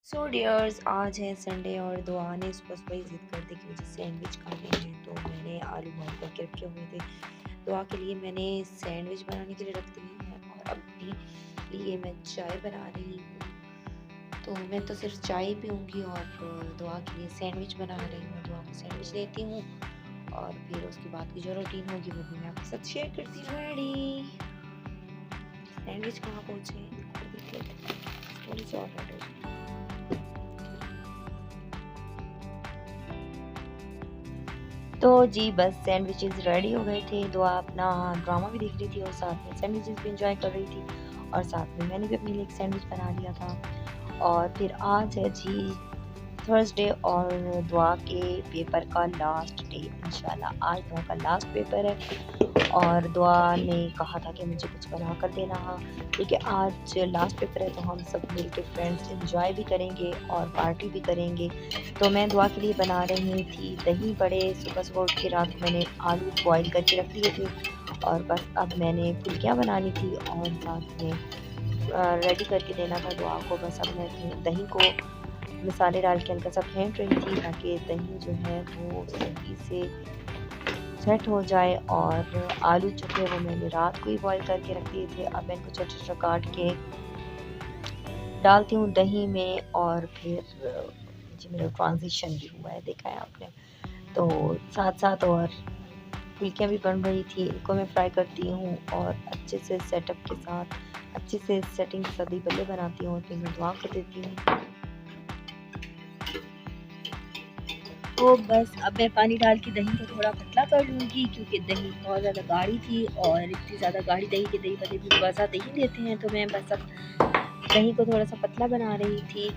सो dears, आज है Sunday और दुआ ने सुबह सुबह ही जिद कर दी कि मुझे सैंडविच खाने हैं। तो मैंने आलू बॉयल करके रखे हुए थे। दुआ के लिए मैंने सैंडविच बनाने के लिए रख दिए हैं और अपने लिए मैं चाय बना रही हूँ। तो मैं तो सिर्फ चाय पीऊँगी और दुआ के लिए सैंडविच बना रही हूँ। दुआ को सैंडविच देती हूँ और फिर उसके बाद की जो रूटीन होगी वो भी मैं आपके साथ शेयर करती हूँ। रेडी सैंडविच कहाँ पहुँचे, थोड़ी सी और ऐड हो जाए। तो जी बस सैंडविचेस रेडी हो गए थे। दुआ अपना ड्रामा भी देख रही थी और साथ में सैंडविचेस भी इंजॉय कर रही थी और साथ में मैंने भी अपने लिए एक सैंडविच बना लिया था। और फिर आज है जी थर्सडे और दुआ के पेपर का लास्ट डे। इंशाल्लाह आज दुआ का लास्ट पेपर है और दुआ ने कहा था कि मुझे कुछ बना कर देना है क्योंकि आज लास्ट पेपर है। तो हम सब मिल के फ्रेंड्स इंजॉय भी करेंगे और पार्टी भी करेंगे। तो मैं दुआ के लिए बना रही थी दही बड़े। सुबह सुबह उठ के रात को मैंने आलू बॉईल करके रख दिए थे और बस अब मैंने फुल्कियाँ बनानी थी और साथ में रेडी करके देना था दुआ को। बस अब मैं दही को मसाले डाल के हल्का सा फेंट रही थी ताकि दही जो है वो सही से सेट हो जाए। और आलू जो थे वो मैंने रात को ही बॉईल करके रख दिए थे। अब मैं इनको छोटा छोटा काट के डालती हूँ दही में और फिर जी मेरा ट्रांजिशन भी हुआ है, देखा है आपने। तो साथ साथ और फुल्कियाँ भी बन रही थी, इनको मैं फ्राई करती हूँ और अच्छे से सेटअप के साथ अच्छे से सेटिंग के साथ बल्ले बनाती हूँ और फिर मैं दुआ को देती हूँ। तो बस अब मैं पानी डाल के दही को थोड़ा पतला कर लूँगी क्योंकि दही बहुत ज़्यादा गाढ़ी थी और इतनी ज़्यादा गाढ़ी दही के दही वाले भी वज़ा दही देते हैं। तो मैं बस अब दही को थोड़ा सा पतला बना रही थी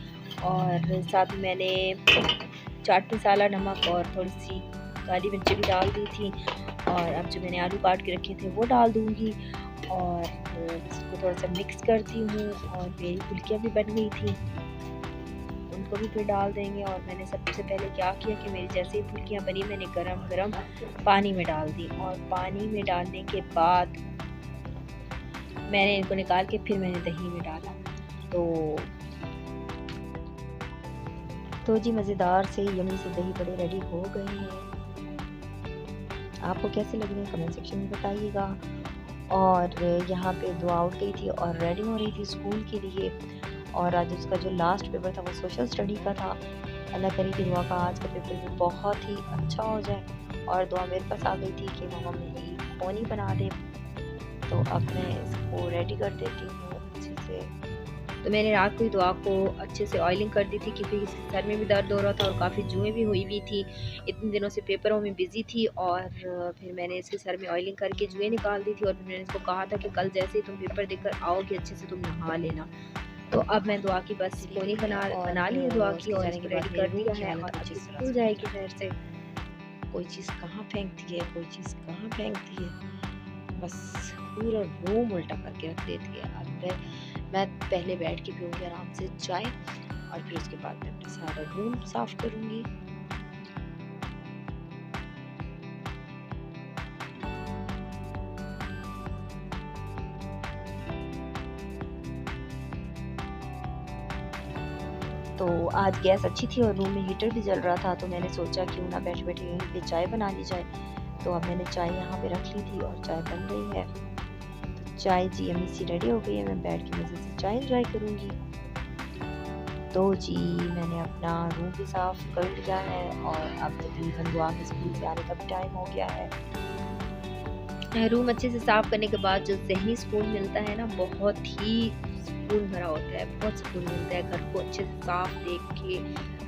और साथ में मैंने चाट मसाला, नमक और थोड़ी सी काली मिर्ची भी डाल दी थी। और अब जो मैंने आलू काट के रखे थे वो डाल दूँगी और इसको थोड़ा सा मिक्स करती हूँ। और मेरी फुल्कियाँ भी बन गई थी, उनको भी फिर डाल देंगे। और मैंने सबसे पहले क्या किया कि मेरी जैसे ही फुल्कियाँ बनी मैंने गरम गरम पानी में डाल दी और पानी में डालने के बाद मैंने इनको निकाल के फिर मैंने दही में डाला। तो जी मज़ेदार से यम्मी से दही बड़े रेडी हो गए हैं। आपको कैसे लग रहे हैं कमेंट सेक्शन में बताइएगा। और यहाँ पे दुआ उठ गई थी और रेडी हो रही थी स्कूल के लिए। और आज उसका जो लास्ट पेपर था वो सोशल स्टडी का था। अल्लाह करे कि दुआ का आज का पेपर भी बहुत ही अच्छा हो जाए। और दुआ मेरे पास आ गई थी कि मामा मेरी पोनी बना दे। तो अब मैं इसको रेडी कर देती हूँ अच्छे से। तो मैंने रात को ही दुआ को अच्छे से ऑयलिंग कर दी थी क्योंकि इसके सर में भी दर्द हो रहा था और काफ़ी जुएँ भी हुई थी। इतने दिनों से पेपरों में बिज़ी थी और फिर मैंने इसके सर में ऑयलिंग करके जुएँ निकाल दी थी। और फिर मैंने इसको कहा था कि कल जैसे ही तुम पेपर देकर आओगे अच्छे से तुम नहा लेना। तो अब मैं दुआ की बस पोनी बना ली है दुआ की और इसको रेडी कर दिया है और अब स्कूल जाएगी घर से। कोई चीज़ कहाँ फेंकती है, कोई चीज़ कहाँ फेंकती है, बस पूरा रूम उल्टा करके रख देती है। अब मैं पहले बैठ के पीऊँगी आराम से चाय और फिर उसके बाद मैं अपना सारा रूम साफ़ करूँगी। तो आज गैस अच्छी थी और रूम में हीटर भी जल रहा था। तो मैंने सोचा क्यों ना बैठे बैठे यहीं पे चाय बना ली जाए। तो अब मैंने चाय यहाँ पे रख ली थी और चाय बन रही है। तो चाय जी यम्मी सी रेडी हो गई है, मैं बैठ के मज़े से चाय इंजॉय करूँगी। तो जी मैंने अपना रूम भी साफ़ कर लिया है और अब तकरीबन दुआ के स्कूल से आने का भी टाइम हो गया है। रूम अच्छे से साफ़ करने के बाद जो ज़हनी सुकून मिलता है ना, बहुत ही सुकून भरा होता है, बहुत सुकून मिलता है घर को अच्छे से साफ़ देख के,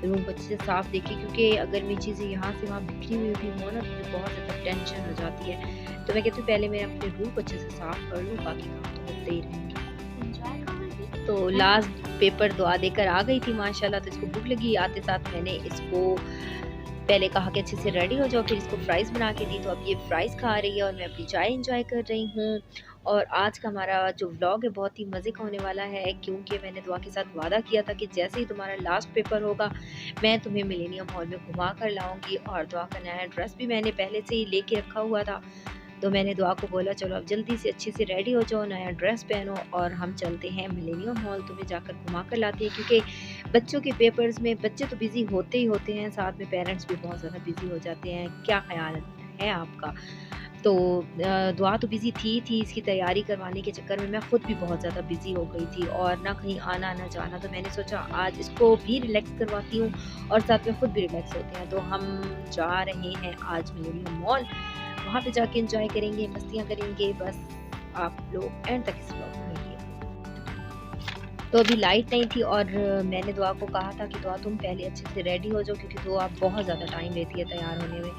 रूम को अच्छे से साफ़ देख के। क्योंकि अगर मेरी चीज़ें यहाँ से वहाँ बिखरी हुई भी हो ना तो मुझे बहुत ज़्यादा टेंशन हो जाती है। तो मैं कहती हूँ पहले मैं अपने रूम को अच्छे से साफ़ कर लूँ, बाकी काम तो होते ही रहेंगे। तो लास्ट पेपर दुआ देकर आ गई थी माशाल्लाह। तो इसको भूख लगी, आते साथ मैंने इसको पहले कहा कि अच्छे से रेडी हो जाओ, फिर इसको फ्राइज़ बना के दी। तो अब ये फ्राइज़ खा रही है और मैं अपनी चाय एंजॉय कर रही हूँ। और आज का हमारा जो व्लॉग है बहुत ही मज़े का होने वाला है क्योंकि मैंने दुआ के साथ वादा किया था कि जैसे ही तुम्हारा लास्ट पेपर होगा मैं तुम्हें मिलेनियम हॉल में घुमा कर लाऊंगी। और दुआ का नया ड्रेस भी मैंने पहले से ही लेके रखा हुआ था। तो मैंने दुआ को बोला चलो अब जल्दी से अच्छे से रेडी हो जाओ, नया ड्रेस पहनो और हम चलते हैं मिलेनियम मॉल, तुम्हें जाकर घुमा कर लाते हैं। क्योंकि बच्चों के पेपर्स में बच्चे तो बिज़ी होते ही होते हैं, साथ में पेरेंट्स भी बहुत ज़्यादा बिज़ी हो जाते हैं। क्या ख़्याल है आपका? तो दुआ तो बिज़ी थी इसकी तैयारी करवाने के चक्कर में मैं ख़ुद भी बहुत ज़्यादा बिज़ी हो गई थी और ना कहीं आना ना जाना, तो मैंने सोचा आज इसको भी रिलैक्स करवाती हूँ और साथ में ख़ुद भी रिलैक्स होते हैं। तो हम जा रहे हैं आज मिलेनियम मॉल, वहाँ पे जाके एंजॉय करेंगे, मस्तियाँ करेंगे। बस आप लोग एंड तक इस व्लॉग में रहिए। तो अभी लाइट नहीं थी और मैंने दुआ को कहा था कि दुआ तुम पहले अच्छे से रेडी हो जाओ, क्योंकि दुआ बहुत ज़्यादा टाइम लेती है तैयार होने में।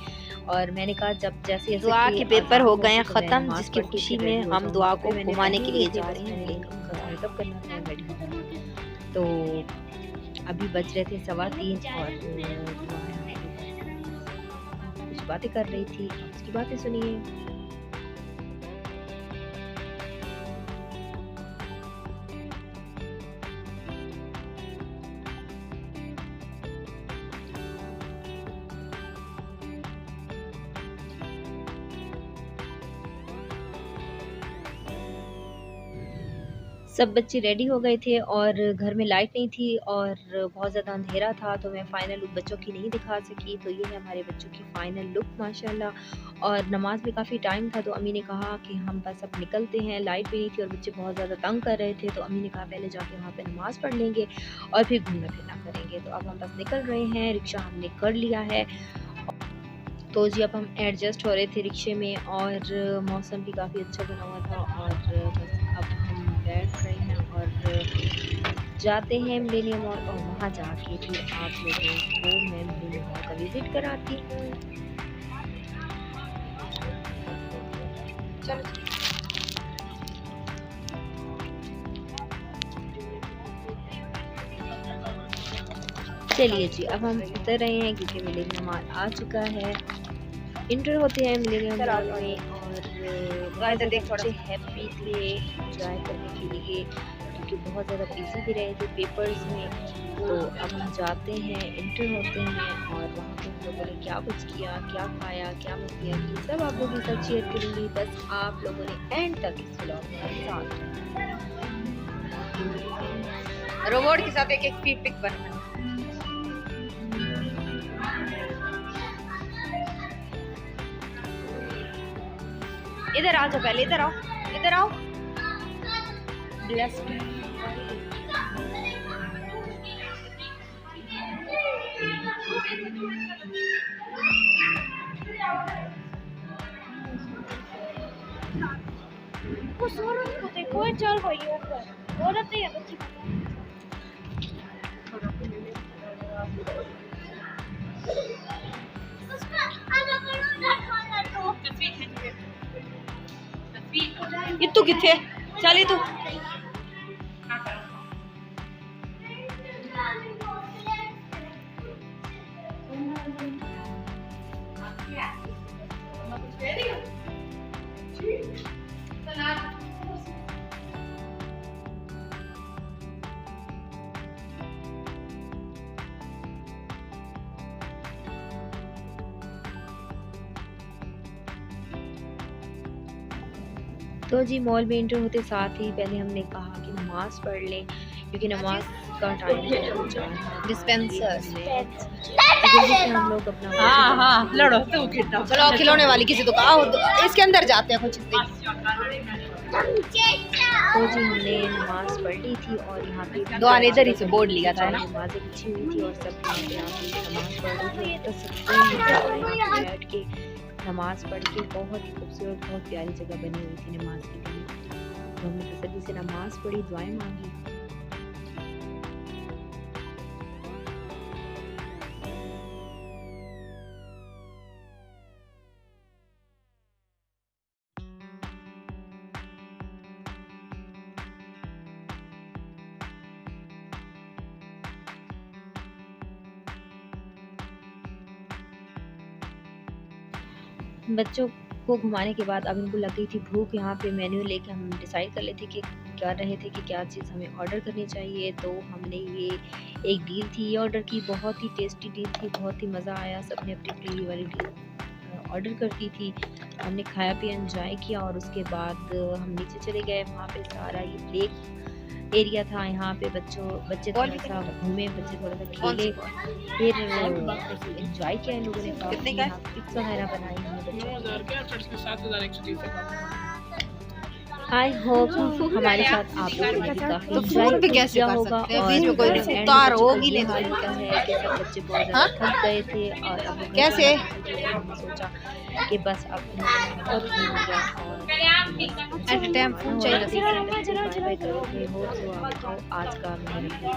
और मैंने कहा जब जैसे दुआ के पेपर हो गए ख़त्म, जिसकी खुशी में हम दुआ को मैंने घुमाने के लिए जा रहे हैं। मेकअप करना था, रेडी होना। तो अभी बज रहे थे 3:15 और दुआ कुछ बातें कर रही थी, उसकी बातें सुनिए। सब बच्चे रेडी हो गए थे और घर में लाइट नहीं थी और बहुत ज़्यादा अंधेरा था, तो मैं फ़ाइनल लुक बच्चों की नहीं दिखा सकी। तो ये है हमारे बच्चों की फ़ाइनल लुक माशाल्लाह। और नमाज में काफ़ी टाइम था, तो अम्मी ने कहा कि हम बस अब निकलते हैं। लाइट भी नहीं थी और बच्चे बहुत ज़्यादा तंग कर रहे थे, तो अम्मी ने कहा पहले जाके वहाँ पे नमाज़ पढ़ लेंगे और फिर घूमना फिरना करेंगे। तो अब हम बस निकल रहे हैं, रिक्शा हमने कर लिया है। तो जी अब हम एडजस्ट हो रहे थे रिक्शे में और मौसम भी काफ़ी अच्छा बना हुआ था और बस अब हम बैठ रहे हैं और जाते हैं मिलेनियम मॉल और वहाँ जाके फिर आप लोगों को मैं मिलेनियम मॉल का विज़िट कराती हूँ। चलो चलिए जी अब हम उतर रहे हैं क्योंकि मिलेनियम मॉल आ चुका है। इंटर होते हैं मिलेनियम मॉल में और बच्चे हैप्पी थे एंजॉय करने के लिए, क्योंकि बहुत ज़्यादा बिजी भी रहे थे पेपर्स में। तो अब हम जाते हैं, इंटर होते हैं और वहाँ पे हम लोगों ने क्या कुछ किया, क्या खाया, क्या मस्तियाँ की, सब आप लोगों के साथ शेयर करूँगी। बस आप लोगों ने एंड तक इस व्लॉग में साथ रोबोट के साथ एक एक पिक बनना। इधर आ जाओ, पहले इधर आओ, इधर आओ। ब्लेस्ड वो सोरो को देखो, चल गई ऊपर औरत है बच्ची। इतु किथे चली तू तो जी मॉल में एंटर होते साथ ही पहले हमने कहा कि नमाज पढ़ लें, क्योंकि नमाज का टाइम डिस्पेंसर हम लोग अपना हाँ लड़ो तू चलो खिलौने वाली किसी दुकान इसके अंदर जाते हैं कुछ। तो जी हमने नमाज पढ़ ली थी और यहाँ पे दुआ ने इधर ही से बोर्ड लिया था ना, नमाज़ें बिछी हुई थी और सब नमाज पढ़ रही थी। तो सबसे बैठ के नमाज पढ़ के बहुत ही खूबसूरत बहुत प्यारी जगह बनी हुई थी नमाज के लिए। तो हमने तसल्ली से नमाज पढ़ी, दुआएं मांगी। बच्चों को घुमाने के बाद अब इनको लग गई थी भूख। यहाँ पे मेन्यू लेके हम डिसाइड कर लेते कि कर रहे थे कि क्या चीज़ हमें ऑर्डर करनी चाहिए। तो हमने ये एक डील थी ये ऑर्डर की, बहुत ही टेस्टी डील थी, बहुत ही मज़ा आया। सबने अपनी अपनी वाली डील ऑर्डर कर दी थी। हमने खाया पिया एंजॉय किया और उसके बाद हम नीचे चले गए। वहाँ पे सारा ये लेक एरिया था। यहाँ पे बच्चे थोड़ा सा घूमे, बच्चे थोड़ा सा खेले, फिर एंजॉय किया इन लोगों ने काफ़ी। यहाँ पिक्स वगैरह बनाई हमने बच्चों। आई होप हमारे साथ आप लोगों ने भी काफी तो एंजॉय फोन पे कैसे किया कर होगा। सकते हैं? और बीच में कोई एंड में तार बच्चों का होगी ये नहीं हाल तो। होता है कि सब बच्चे बहुत हाँ? ज़्यादा थक गए थे और अब वो घर कैसे? जाना चाहते थे। तो हमने सोचा कि बस अब इन लोगों ने हमारा घूम लिया और एट टाइम फोन चाहिए। बाय बाय कर रहे थे। होप सो आपको आज का मेरा